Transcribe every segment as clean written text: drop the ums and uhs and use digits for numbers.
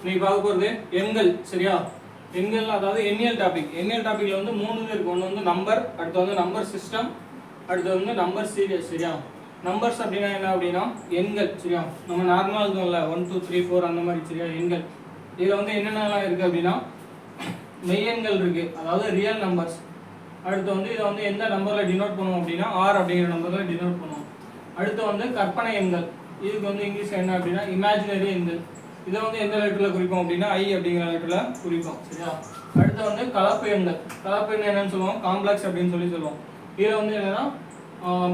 இன்னைக்கு பார்க்க போகிறது எண்கள். சரியா? எண்கள் அதாவது எண்ணியல் டாபிக். எண்ணியல் டாபிக்ல வந்து 3 இருக்கு. ஒன்று வந்து நம்பர், அடுத்து வந்து நம்பர் சிஸ்டம், அடுத்து வந்து நம்பர் சீரியஸ். சரியா? நம்பர்ஸ் அப்படின்னா என்ன அப்படின்னா எண்கள். சரியா? நம்ம நார்மலாக இருக்கும்ல 1 2 3 4 அந்த மாதிரி. சரியா? எண்கள் இதில் வந்து என்னென்னலாம் இருக்குது அப்படின்னா மெய்யெண்கள் இருக்குது, அதாவது ரியல் நம்பர்ஸ். அடுத்து வந்து இதை வந்து எந்த நம்பரில் டினோட் பண்ணுவோம் அப்படின்னா ஆர் அப்படிங்கிற நம்பரில் டினோட் பண்ணுவோம். அடுத்து வந்து கற்பனை எண்கள். இதுக்கு வந்து இங்கிலீஷ் என்ன அப்படின்னா இமேஜினரி எண்கள். இதை வந்து எந்த லெட்டரில் குறிப்போம் அப்படின்னா ஐ அப்படிங்கிற லெட்டரில் குறிப்போம். சரியா? அடுத்து வந்து கலப்பு எண்கள். கலப்பு எண் என்னன்னு சொல்லுவோம், காம்ப்ளெக்ஸ் அப்படின்னு சொல்லுவோம். இதில் வந்து என்னன்னா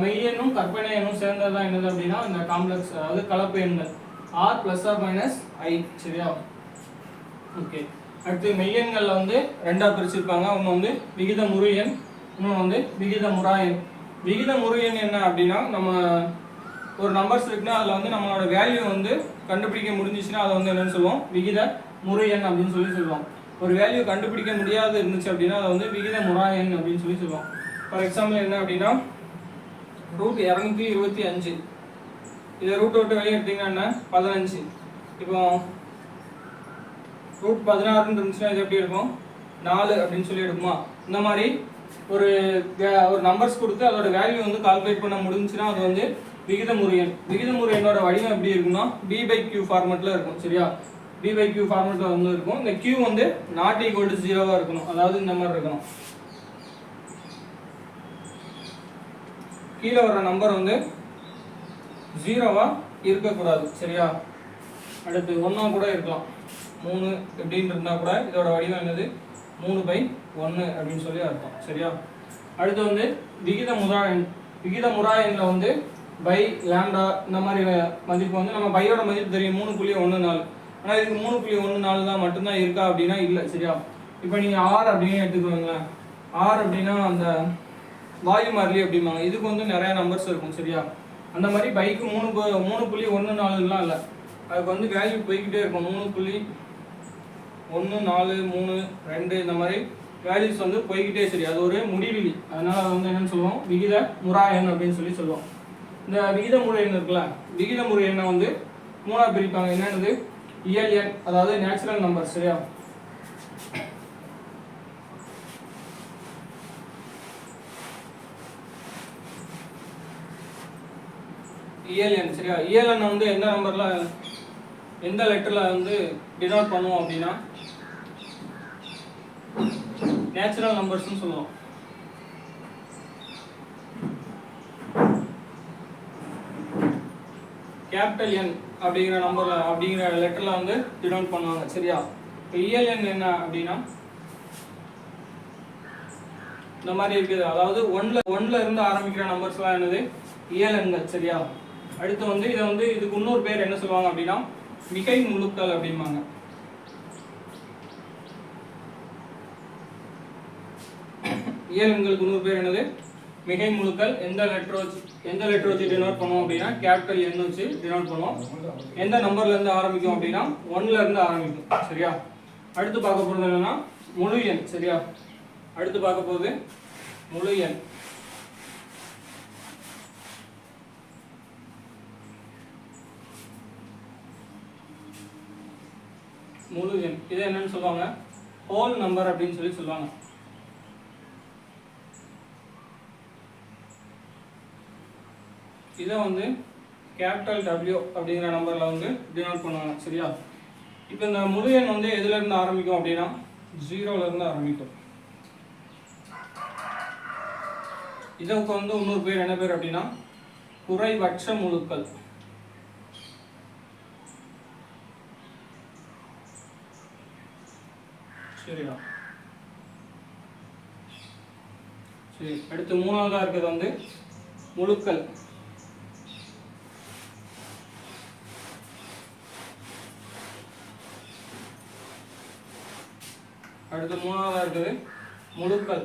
மெய்யெண்ணும் கற்பனை எண்ணும் சேர்ந்தது தான் என்னது அப்படின்னா இந்த காம்ப்ளெக்ஸ், அதாவது கலப்பு எண்கள். ஆர் பிளஸ் ஆர் மைனஸ் ஐ. சரியா? ஓகே. அடுத்து மெய்யெண்களில் வந்து ரெண்டாக பிரிச்சிருப்பாங்க. ஒன்று வந்து விகித முறு எண், இன்னொன்று வந்து விகித முறா எண். விகித முறு எண் என்ன அப்படின்னா நம்ம ஒரு நம்பர்ஸ் இருக்குன்னா அதில் வந்து நம்மளோட வேல்யூ வந்து கண்டுபிடிக்க முடிஞ்சிச்சுன்னா அதை வந்து என்னன்னு சொல்லுவோம், விகித முறு எண் அப்படின்னு சொல்லுவோம். ஒரு வேல்யூ கண்டுபிடிக்க முடியாது இருந்துச்சு அப்படின்னா அதை வந்து விகித முறா எண் அப்படின்னு சொல்லுவோம். ஃபார் எக்ஸாம்பிள் என்ன அப்படின்னா √225. இதை ரூட் விட்டு வெளியே எடுத்தீங்கன்னா என்ன 15. இப்போ √16 இருந்துச்சுன்னா இது எப்படி இருக்கும் 4 அப்படின்னு சொல்லி எடுக்குமா? இந்த மாதிரி ஒரு நம்பர்ஸ் கொடுத்து அதோட வேல்யூ வந்து கால்குலேட் பண்ண முடிஞ்சுன்னா அது வந்து விகிதமுறு எண். விகிதமுறு எண்ணோட வடிவம் எப்படி இருக்குன்னா b/q ஃபார்மெட்டில் இருக்கும். சரியா? b/q ஃபார்மெட்டில் வந்து இருக்கும். இந்த q வந்து ≠ 0 இருக்கணும், அதாவது இந்த மாதிரி இருக்கணும். கீழே வர நம்பர் வந்து 0வா இருக்கக்கூடாது. சரியா? அடுத்து 1ஆ கூட இருக்கலாம். 3 எப்படின்னு இருந்தால் கூட இதோட வடிவம் என்னது 3/1 அப்படின்னு சொல்லி அர்த்தம். சரியா? அடுத்து வந்து விகித முறா எண். விகித முறா எண்ணில் வந்து பை லாம்டா இந்த மாதிரி மதிப்பு வந்து நம்ம பையோட மதிப்பு தெரியும் 3.14. ஆனால் இதுக்கு 3.14 தான் மட்டும்தான் இருக்கா அப்படின்னா இல்லை. சரியா? இப்போ நீங்கள் ஆர் அப்படின்னு எடுத்துக்கோங்களேன். ஆர் அப்படின்னா அந்த வாயு மாறிலி அப்படிம்பாங்க. இதுக்கு வந்து நிறைய நம்பர்ஸ் இருக்கும். சரியா? அந்த மாதிரி பைக்கு 3.14லாம் இல்லை, அதுக்கு வந்து வேல்யூ போய்கிட்டே இருக்கும். 3.1 4 3 2 இந்த மாதிரி வேல்யூஸ் வந்து போய்கிட்டே. சரி, அது ஒரு முடிவிலி. அதனால அது வந்து என்னன்னு சொல்லுவோம், விகித முறா எண் அப்படின்னு சொல்லுவோம். இந்த விகித முறை எண் இருக்குல்ல, விகித முறை எண்ணை வந்து 3ஆ பிரிப்பாங்க. என்னென்னது இயல் எண், அதாவது நேச்சுரல் நம்பர். சரியா? இயல் எண். சரியா? இயல் எண் வந்து எந்த நம்பர்ல எந்த லெட்டர்ல வந்து டினோட் பண்ணுவோம் அப்படின்னா நேச்சுரல் நம்பர்ஸ்னு சொல்லுவோம். கேபிட்டல் என் அப்படிங்கிற நம்பர்ல அப்படிங்கிற லெட்டர்ல வந்து டினோட் பண்ணுவாங்க. சரியா? இப்போ இயல் எண் என்ன அப்படின்னா இந்த மாதிரி இருக்குது, அதாவது ஒன்ல இருந்து ஆரம்பிக்கிற நம்பர்ஸ்லாம் என்னது இயல் எண்கள். சரியா? அடுத்து வந்து இதை வந்து இதுக்கு இன்னொரு பேர் என்ன சொல்லுவாங்க அப்படின்னா மிகை முழுக்கள் அப்படிம்பாங்க. இயல் எண்களுக்கு இன்னொரு பேர் என்னது மிகை முழுக்கள். எந்த லெட்டர் வச்சு டினோட் பண்ணுவோம் அப்படின்னா கேபிட்டல் என் வச்சு டினோட் பண்ணுவோம். எந்த நம்பர்ல இருந்து ஆரம்பிக்கும் அப்படின்னா 1ல இருந்து ஆரம்பிக்கும். சரியா? அடுத்து பார்க்க போறது என்னன்னா முழு எண். சரியா? அடுத்து பார்க்க போகுது முழு எண். முழு எண் இது என்னன்னு சொல்லுவாங்க, ஹோல் நம்பர் அப்படின்னு சொல்லுவாங்க. இதை வந்து கேபிட்டல் W அப்படிங்கிற நம்பர்ல வந்து டினோட் பண்ணுவாங்க. சரியா? இப்போ இந்த முழு எண் வந்து எதுல இருந்து ஆரம்பிக்கும் அப்படின்னா 0ல இருந்து ஆரம்பிக்கும். இதுக்கு வந்து இன்னொரு பேர் என்ன பேர் அப்படின்னா குறைவற்ற முழுக்கள். சரியா? சரி, அடுத்து மூணாவதா இருக்கிறது வந்து முழுக்கள். அடுத்து மூணாவதா இருக்குது முழுக்கள்.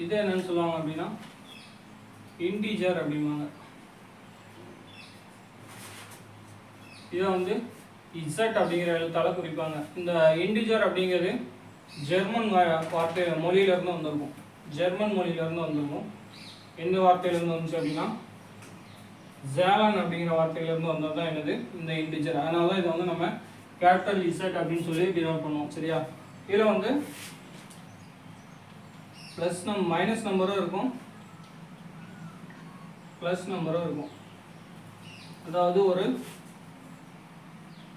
இது என்னன்னு சொல்லுவாங்க அப்படின்னா இன்டிஜர் அப்படிம்பாங்க. இதை வந்து இசட் அப்படிங்கிற எழுத்தால குறிப்பாங்க. இந்த இன்டிஜர் அப்படிங்கிறது ஜெர்மன் வார்த்தை மொழியிலிருந்து வந்திருக்கும். ஜெர்மன் மொழியிலிருந்து வந்திருக்கும். எந்த வார்த்தையிலிருந்து வந்துச்சு அப்படின்னா ஜாலன் அப்படிங்கிற வார்த்தையிலேருந்து வந்தது தான் என்னது இந்த இன்டிஜர். அதனால தான் இதை வந்து நம்ம கேபிட்டல் இசட் அப்படின்னு சொல்லி டினோட் பண்ணுவோம். சரியா? இதில் வந்து ப்ளஸ் மைனஸ் நம்பரும் இருக்கும், ப்ளஸ் நம்பரும் இருக்கும். அதாவது ஒரு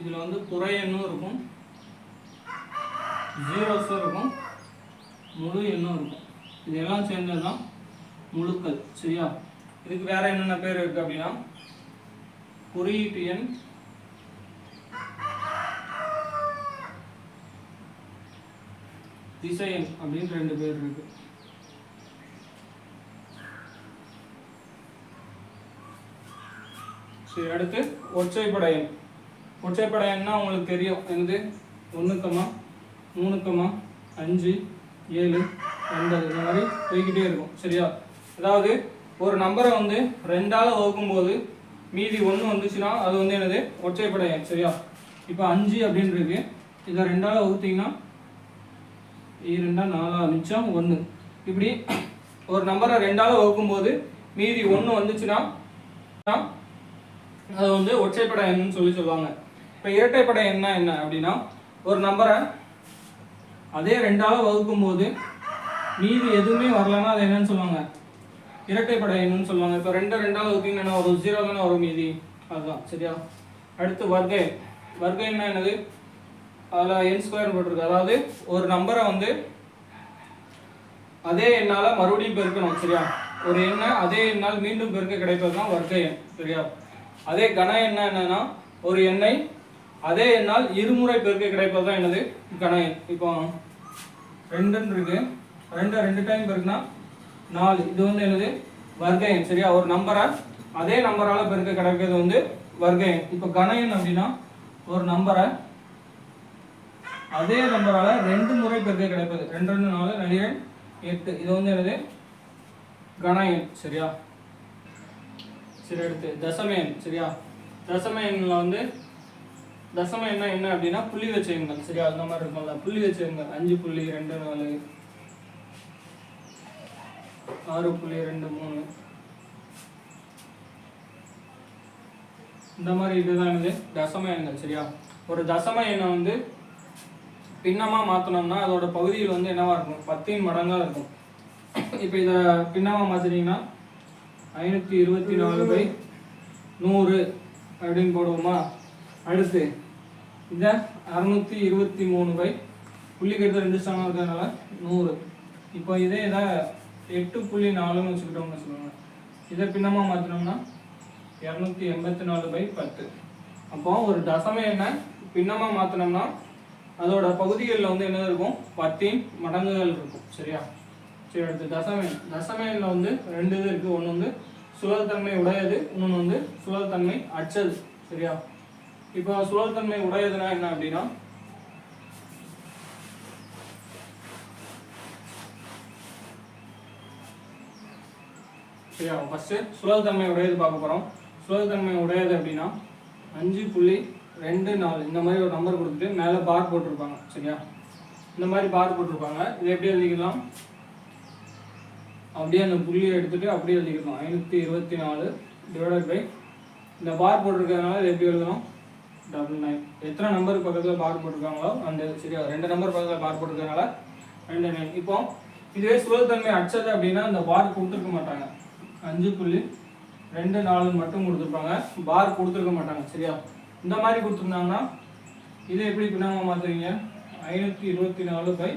இதில் வந்து குறை எண்ணும் இருக்கும், ஜீரோஸும் இருக்கும், முழு எண்ணும் இருக்கும். இதெல்லாம் சேர்ந்தது தான் முழுக்கள். சரியா? இதுக்கு வேற என்னென்ன பேர் இருக்கு அப்படின்னா குறியீட்டு எண், திசையன் அப்படின்னு 2 பேர் இருக்கு. சரி, அடுத்து ஒற்றைப்படை எண். ஒற்றைப்படை எண்ணா உங்களுக்கு தெரியும், என்னது 1, 3, 5, 7, 9 இந்த மாதிரி போய்கிட்டே இருக்கும். சரியா? அதாவது ஒரு நம்பரை வந்து 2ஆல வகுக்கும்போது மீதி 1 வந்துச்சுன்னா அது வந்து என்னது ஒற்றைப்படை எண். சரியா? இப்போ 5 அப்படின்னு இருக்கு, இதை 2ஆல வகுத்தீங்கன்னா 2 4 மிச்சம் 1. இப்படி ஒரு நம்பரை 2ஆல வகுக்கும்போது மீதி 1 வந்துச்சுன்னா அது வந்து ஒற்றைப்படை எண்ணுன்னு சொல்லுவாங்க. இப்போ இரட்டைப்படை எண்ணா என்ன அப்படின்னா ஒரு நம்பரை அதே 2ஆல வகுக்கும்போது மீதி எதுவுமே வரலன்னா அது என்னன்னு சொல்லுவாங்க, இரட்டைப்படை எண்ணுன்னு சொல்லுவாங்க. இப்போ 2ஆல வகுத்தீங்கன்னா ஒரு 0 தானே வரும் மீதி, அதுதான். சரியா? அடுத்து வர்க்க எண். வர்க்க எண்ணா என்னது, அதில் n ஸ்கொயர் போட்டிருக்கு. அதாவது ஒரு நம்பரை வந்து அதே எண்ணால் மறுபடியும் பெருக்கணும். சரியா? ஒரு எண்ணை அதே எண்ணால் மீண்டும் பெருக்க கிடைப்பது தான் வர்க்க எண். சரியா? அதே கன எண்ணா என்னன்னா ஒரு எண்ணை அதே எண்ணால் இருமுறை பெருக்க கிடைப்பது தான் என்னது கன எண். இப்போ 2 இருக்கு, 2 டைம் பெருக்குனா 4, இது வந்து என்னது வர்க்க எண். சரியா? ஒரு நம்பரை அதே நம்பரால் பெருக்க கிடைக்கிறது வந்து வர்க்க எண். இப்போ கன எண் அப்படின்னா ஒரு நம்பரை அதே நம்பரால 2 முறை பெருக்க கிடைப்பது. 2 2 4 2 8, இது வந்து என்னது கன எண். சரியா? சரி, அடுத்து தசம எண். சரியா? தசம எண்ணில் வந்து தசம எண்ணா என்ன அப்படின்னா புள்ளி வச்ச எண்கள். சரியா? அந்த மாதிரி இருக்கும்ல புள்ளி வச்ச எண்கள். 5.24, 6.23 இந்த மாதிரி இதுதான் என்னது தசம எண்கள். சரியா? ஒரு தசம எண்ணை வந்து பின்னமா மாத்தணும்னா அதோட பகுதியில் வந்து என்னவா இருக்கும், 10 மடங்கா இருக்கும். இப்போ இதை பின்னமா மாத்தினீங்கன்னா 524/100 அப்படின்னு போடுவோமா? அடுத்து இதை 623 புள்ளிக்கு எடுத்து 2 ஸ்தானம் இருக்கிறதுனால 100. இப்போ இதே இதை 8.4ன்னு வச்சுக்கிட்டோம்னு வச்சுக்கோங்க. இதை பின்னமா மாத்தினோம்னா 284/10. அப்போ ஒரு தசம எண்ணை பின்னமா மாத்தினோம்னா அதோட பகுதிகளில் வந்து என்ன இருக்கும், 10 மடங்குகள் இருக்கும். சரியா? சரி, அடுத்து தசம எண். தசம எண்ணில் வந்து 2 இது இருக்கு. ஒன்று வந்து சுழல்தன்மை உடையது, இன்னொன்று வந்து சுழல்தன்மை அற்றது. சரியா? இப்போ சுழல்தன்மை உடையதுன்னா என்ன அப்படின்னா சரியா, ஃபர்ஸ்ட் சுழல்தன்மை உடையது பார்க்க போறோம். சுழல்தன்மை உடையது அப்படின்னா 5.24 இந்த மாதிரி ஒரு நம்பர் கொடுத்துட்டு மேலே பார் போட்டிருப்பாங்க. சரியா? இந்த மாதிரி பார் போட்டிருப்பாங்க. இதை எப்படி எழுதிக்கலாம், அப்படியே அந்த புள்ளியை எடுத்துட்டு அப்படியே எழுதிக்கலாம். 524 இந்த பார் போட்டிருக்கிறதுனால இது எப்படி எழுதணும், 99. எத்தனை நம்பருக்கு பக்கத்தில் பார் போட்டிருக்காங்களோ அந்த. சரியா? 2 நம்பர் பக்கத்தில் பார் போட்டிருக்கிறதுனால 29. இப்போ இதுவே சுழல்தன்மை அச்சது அப்படின்னா இந்த பார் கொடுத்துருக்க மாட்டாங்க, 5.24 மட்டும் கொடுத்துருப்பாங்க, பார் கொடுத்துருக்க மாட்டாங்க. சரியா? இந்த மாதிரி கொடுத்துருந்தாங்கன்னா இதை எப்படி பின்னமா மாற்றுவீங்க, 524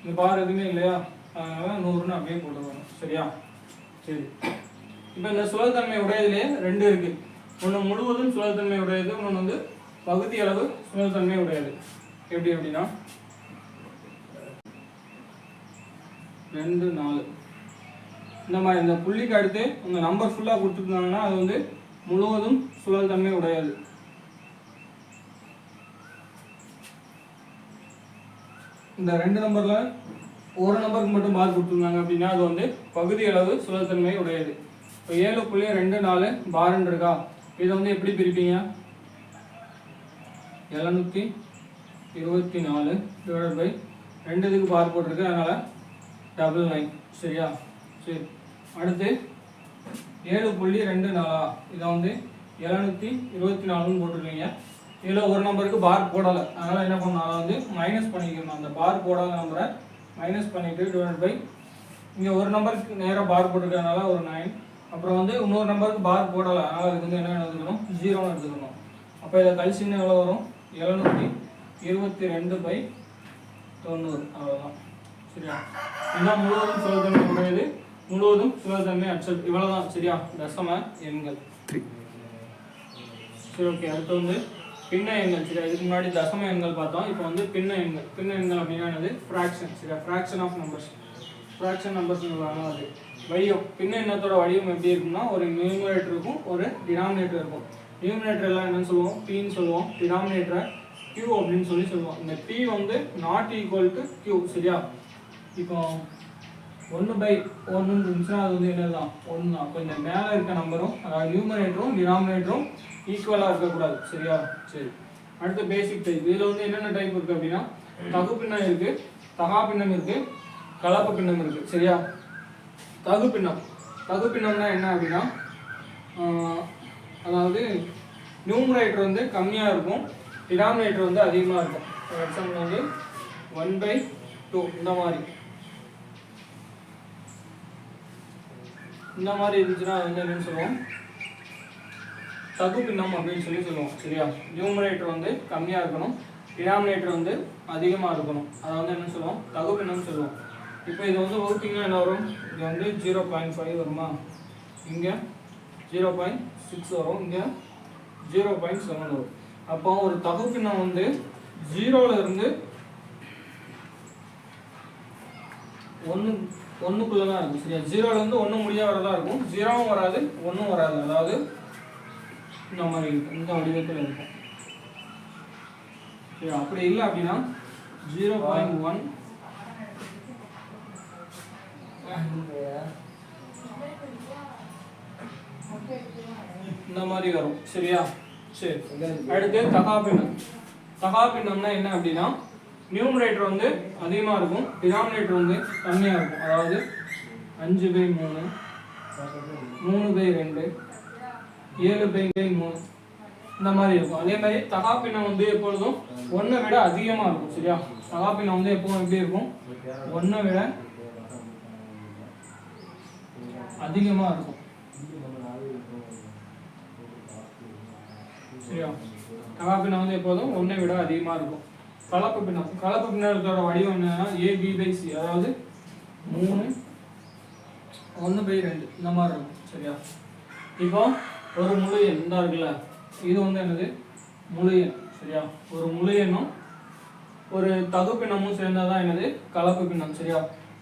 இந்த பார் எதுவுமே இல்லையா, அதனால 100ன்னு அப்படியே போட்டுருவாங்க. சரியா? சரி, இப்போ இந்த சுழல்தன்மை உடையதுலேயே 2 இருக்கு. ஒன்று முழுவதும் சுழல்தன்மை உடையது, இன்னொன்று வந்து பகுதி அளவு சுழல்தன்மை உடையது. எப்படி அப்படின்னா 2 4 இந்த மாதிரி இந்த புள்ளிக்கு அடுத்து அந்த நம்பர் ஃபுல்லாக கொடுத்துருந்தாங்கன்னா அது வந்து முழுவதும் சுழல்தன்மை உடையது. இந்த 2 நம்பர்ல ஒரு நம்பருக்கு மட்டும் பார் கொடுத்துருந்தாங்க அப்படின்னா அது வந்து பகுதி அளவு சுழல்தன்மை உடையது. இப்போ 7.24 பார்ன்னு இருக்கா, இதை வந்து எப்படி பிரிப்பீங்க, 724 2 இதுக்கு பார் போட்டிருக்கு, அதனால 99. சரியா? சரி, அடுத்து 7.24 இதை வந்து 724ன்னு போட்டுருக்கீங்க. இதில் ஒரு நம்பருக்கு பார் போடலை, அதனால் என்ன பண்ணணும், அதை வந்து மைனஸ் பண்ணிக்கணும். அந்த பார் போடாத நம்பரை மைனஸ் பண்ணிவிட்டு டிவைட் பை இங்கே ஒரு நம்பருக்கு நேராக பார் போட்டுருக்கனால ஒரு 9. அப்புறம் வந்து இன்னொரு நம்பருக்கு பார் போடலை, அதனால் அதுக்கு வந்து என்ன எடுத்துக்கணும், 0ன்னு எடுத்துக்கணும். அப்போ இதை கழிச்சின்னு எவ்வளோ வரும், 722/90. அவ்வளோதான். சரியா? இதுதான் முழுவதும் சுழற்தன்மை உடையது, முழுவதும் சுழற்தன்மை அச்சல். இவ்வளோதான். சரியா? தசம எண்கள். சரி, ஓகே. அடுத்து வந்து பின்ன எண்கள். சரியா? இதுக்கு முன்னாடி தசம எண்கள் பார்த்தோம். இப்போ வந்து பின்ன எண்கள். பின்ன எண்கள் அப்படின்னா என்னது, ஃப்ராக்ஷன். சரியா? Fraction of numbers. Fraction numbers அது வடிவம். பின்ன எண்ணத்தோட வடிவம் எப்படி இருக்கும்னா, ஒரு நியூமரேட்டர் இருக்கும், ஒரு டினாமினேட்டர் இருக்கும். நியூமரேட்டர் எல்லாம் என்னன்னு சொல்லுவோம், பின்னு சொல்லுவோம். டினாமினேட்டரை Q அப்படின்னு சொல்லுவோம். இந்த P வந்து நாட் ஈக்குவல் டு Q. சரியா? இப்போ 1/1 இருந்துச்சுன்னா அது வந்து என்னதுதான், 1 தான். அப்போ இந்த மேலே இருக்க நம்பரும் அதாவது நியூமரேட்டரும் டினாமினேட்டரும் ஈக்குவலாக இருக்கக்கூடாது. சரியா? சரி. அடுத்து பேசிக் டைப். இதில் வந்து என்னென்ன டைப் இருக்குது அப்படின்னா, தகு பின்னம் இருக்குது, தகா பின்னம் இருக்குது, கலப்பு பின்னம் இருக்குது. சரியா? தகு பின்னம். தகு பின்னம்னா என்ன அப்படின்னா, அதாவது நியூமரேட்டர் வந்து கம்மியாக இருக்கும், டினாமினேட்டர் வந்து அதிகமாக இருக்கும். ஃபார் எக்ஸாம்பிள் வந்து 1/2 இந்த மாதிரி இருந்துச்சுன்னா அது வந்து என்னன்னு சொல்லுவோம், தகு பின்னம் அப்படின்னு சொல்லுவோம். சரியா? நியூமரேட்டர் வந்து கம்மியாக இருக்கணும், டினாமினேட்டர் வந்து அதிகமாக இருக்கணும், அதை வந்து என்ன சொல்லுவோம், தகு பின்னம் சொல்லுவோம். இப்போ இது வந்து வகுத்தீங்கன்னா என்ன வரும், இங்கே வந்து 0.5 வருமா, இங்கே 0.6 வரும், இங்கே 0.7 வரும். அப்போ ஒரு தகு பின்னம் வந்து 0ல இருந்து 1க்குள்ள தான் இருக்கும். சரியா? 0ல இருந்து 1 முடிய வரதா இருக்கும், 0வும் வராது 1ம் வராது, அதாவது இந்த மாதிரி இருக்கும், இந்த வடிவத்தில் இருக்கும். சரி, அப்படி இல்லை அப்படின்னா 0.1 இந்த மாதிரி வரும். சரியா? சரி. அடுத்து தகா பின்னம். தகா பின்னம்னா என்ன அப்படின்னா, நியூமரேட்டர் வந்து அதிகமாக இருக்கும், டினாமினேட்டர் வந்து கம்மியாக இருக்கும். அதாவது 5/3, 3/2, 7/3 இந்த மாதிரி இருக்கும். அதே மாதிரி தகா பின்னம் வந்து எப்பொழுதும் 1 விட அதிகமாக இருக்கும். சரியா? தகா பின்னம் வந்து எப்பவும் எப்படி இருக்கும், 1 விட அதிகமாக இருக்கும். சரியா? தகா பின்னம் வந்து எப்போதும் 1 விட அதிகமாக இருக்கும். கலப்பு பின்னம். கலப்பு பின்னத்தோட வடிவம் என்னன்னா, AB/C, அதாவது 3 1/2 இந்த மாதிரி இருக்கும். சரியா? இப்போ ஒரு முழு எண் இந்த இருக்குல்ல, இது வந்து என்னது, முழு எண். சரியா? ஒரு முழு எண்ணும் ஒரு தகு பின்னமும் சேர்ந்ததான் என்னது, கலப்பு பின்னம். சரியா?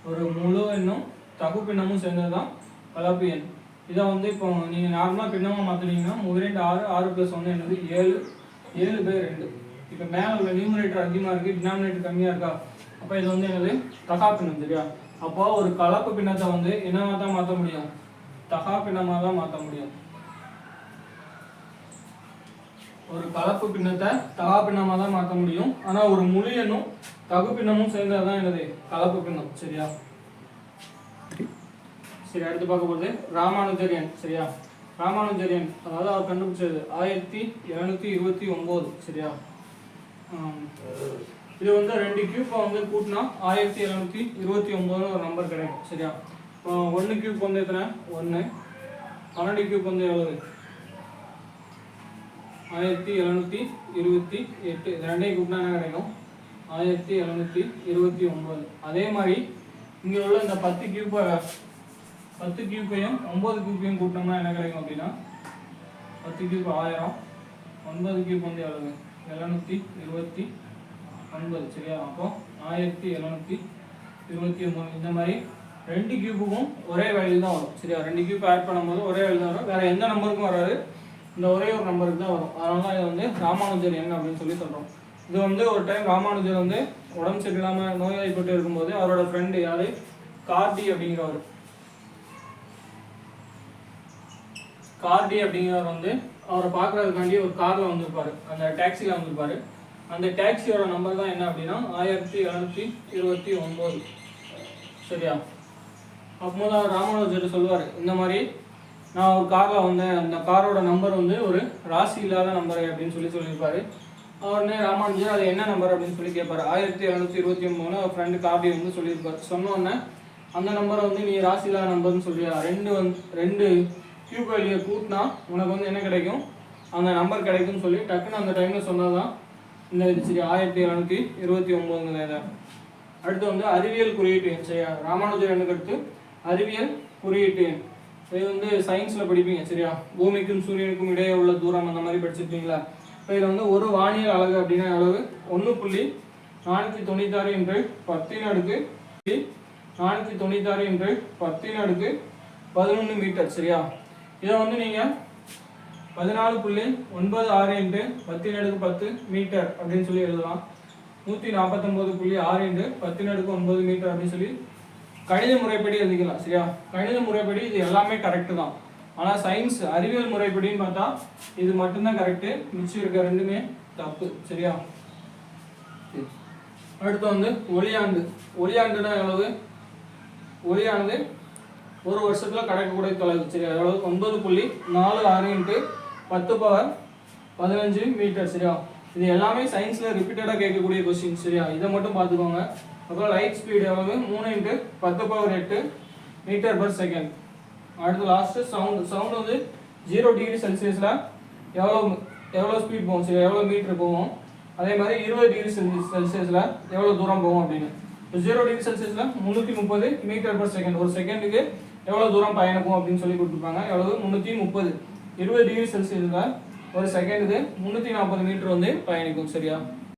ஒரு முழு எண்ணும் தகு பின்னமும் சேர்ந்ததுதான் கலப்பு எண். இதை வந்து இப்போ நீங்கள் நார்மலாக பின்னமாக மாற்றினீங்கன்னா 3 6 6 + 1 என்னது 7 7/2. இப்போ மேலே உள்ள நியூமரேட்டர் அதிகமாக இருக்குது, டினாமினேட்டர் கம்மியாக இருக்கா, அப்போ இது வந்து என்னது, தகா பின்னம். சரியா? அப்போ ஒரு கலப்பு பின்னத்தை வந்து என்னவா தான் மாற்ற முடியும், தகா பின்னமாக தான் மாற்ற முடியும். ஒரு கலப்பு பின்னத்தை தகா பின்னமாக தான் மாற்ற முடியும். ஆனால் ஒரு முழு எண்ணும் தகு பின்னமும் சேர்ந்ததுதான் என்னது, கலப்பு பின்னம். சரியா? சரி, அடுத்து பார்க்க போகிறது ராமானுஜர் எண். சரியா? ராமானுஜர் எண் அதாவது அவர் கண்டுபிடிச்சது 1729. சரியா? இது வந்து 2 கியூப்பை வந்து கூட்டினா 1729 ஒரு நம்பர் கிடைக்கும். சரியா? 1 கியூப் வந்து எத்தனை, 1. 12 கியூப் வந்து எவ்வளவு, 1728. இது ரெண்டையும் கூட்டினா என்ன கிடைக்கும், 1729. அதே மாதிரி இங்கே உள்ள இந்த 10 கியூப்பையும் 9 கியூப்பையும் கூட்டினோம்னா என்ன கிடைக்கும் அப்படின்னா, 10 கியூப் 1000, 9 கியூப் வந்து எவ்வளவு, 729. சரியா? அப்போ 1729. இந்த மாதிரி 2 கியூப்புக்கும் ஒரே வேல்யூ தான் வரும். சரியா? 2 கியூப் ஆட் பண்ணும்போது ஒரே வேல்யூ தான் வரும், வேற எந்த நம்பருக்கும் வராது, இந்த ஒரே ஒரு நம்பருக்கு தான் வரும். அதனால தான் இது வந்து ராமானுஜர் எண் அப்படின்னு சொல்லி சொல்கிறோம். இது வந்து ஒரு டைம் ராமானுஜர் வந்து உடம்பு சரியில்லாமல் நோய்வாய்ப்பட்டு இருக்கும்போது அவரோட ஃப்ரெண்டு யாரு, கார்டி அப்படிங்கிறவர். கார்டி அப்படிங்கிறவர் வந்து அவரை பார்க்கறதுக்காண்டி ஒரு காரில் வந்திருப்பாரு, அந்த டாக்ஸியில் வந்திருப்பாரு. அந்த டாக்ஸியோட நம்பர் தான் என்ன அப்படின்னா 1729. சரியா? அப்போது அவர் ராமானுஜர் சொல்லுவார், இந்த மாதிரி நான் ஒரு காரில் வந்தேன், அந்த காரோட நம்பர் வந்து ஒரு ராசி இல்லாத நம்பர் அப்படின்னு சொல்லியிருப்பாரு. உடனே ராமானுஜர் அது என்ன நம்பர் அப்படின்னு சொல்லி கேட்பாரு. 1729 அவர் ஃப்ரெண்டு கார்டி வந்து சொல்லியிருப்பார். சொன்னோடனே அந்த நம்பரை வந்து நீ ராசி இல்லாத நம்பர்னு சொல்லியா, ரெண்டு கியூப் வேல்யூயை கூட்டினா உனக்கு வந்து என்ன கிடைக்கும், அந்த நம்பர் கிடைக்கும்னு சொல்லி டக்குன்னு அந்த டைமில் சொன்னதான் இந்த இது. சரி, 1729. அடுத்து வந்து அறிவியல் குறியீட்டு எண். சரியா, ராமானுஜர் எண்ணுக்கு அடுத்து அறிவியல் குறியீட்டு எண். இது வந்து சயின்ஸில் படிப்பீங்க. சரியா, பூமிக்கும் சூரியனுக்கும் இடையே உள்ள தூரம் அந்த மாதிரி படிச்சிருப்பீங்களா. இப்போ இதில் வந்து ஒரு வானியல் அலகு அப்படின்னா அளவு 1.496 என்று 10 என்று 10 மீட்டர். சரியா, இதை வந்து நீங்கள் 14.96 என்று 10 மீட்டர் அப்படின்னு சொல்லி எழுதலாம். 149.6 என்று 10 மீட்டர் அப்படின்னு சொல்லி கணித முறைப்படி எழுதிக்கலாம். சரியா, கணித முறைப்படி இது எல்லாமே கரெக்டு தான். ஆனால் சயின்ஸ் அறிவியல் முறைப்படின்னு பார்த்தா இது மட்டும்தான் கரெக்டு, மிச்சம் இருக்க ரெண்டுமே தப்பு. சரியா, அடுத்து வந்து ஒளியாண்டு. ஒளியாண்டுனா எவ்வளவு? ஒளியானது ஒரு வருஷத்தில் கடக்கக்கூடிய தொலைவு. சரியா, எவ்வளவு? 9.46 into 10⁻15 மீட்டர். சரியா, இது எல்லாமே சயின்ஸில் ரிப்பீட்டடாக கேட்கக்கூடிய கொஸ்டின். சரியா, இதை மட்டும் பார்த்துக்கோங்க. அப்புறம் லைட் ஸ்பீடு எவ்வளவு? 3 into 10⁸ மீட்டர் பர் செகண்ட். அடுத்து லாஸ்ட்டு சவுண்டு வந்து 0 டிகிரி செல்சியஸில் எவ்வளோ ஸ்பீட் போகும். சரி, எவ்வளோ மீட்டர் போகும். அதே மாதிரி 20 டிகிரி செல்சியஸில் எவ்வளோ தூரம் போகும் அப்படின்னு. இப்போ 0 டிகிரி செல்சியஸில் 330 மீட்டர் பர் செகண்ட். ஒரு செகண்டுக்கு எவ்வளோ தூரம் பயணிக்கும் அப்படின்னு சொல்லி கொடுத்துருப்பாங்க. எவ்வளவு? 330. 20 டிகிரி செல்சியஸில் ஒரு செகண்டுக்கு 340 மீட்டர் வந்து பயணிக்கும். சரியா.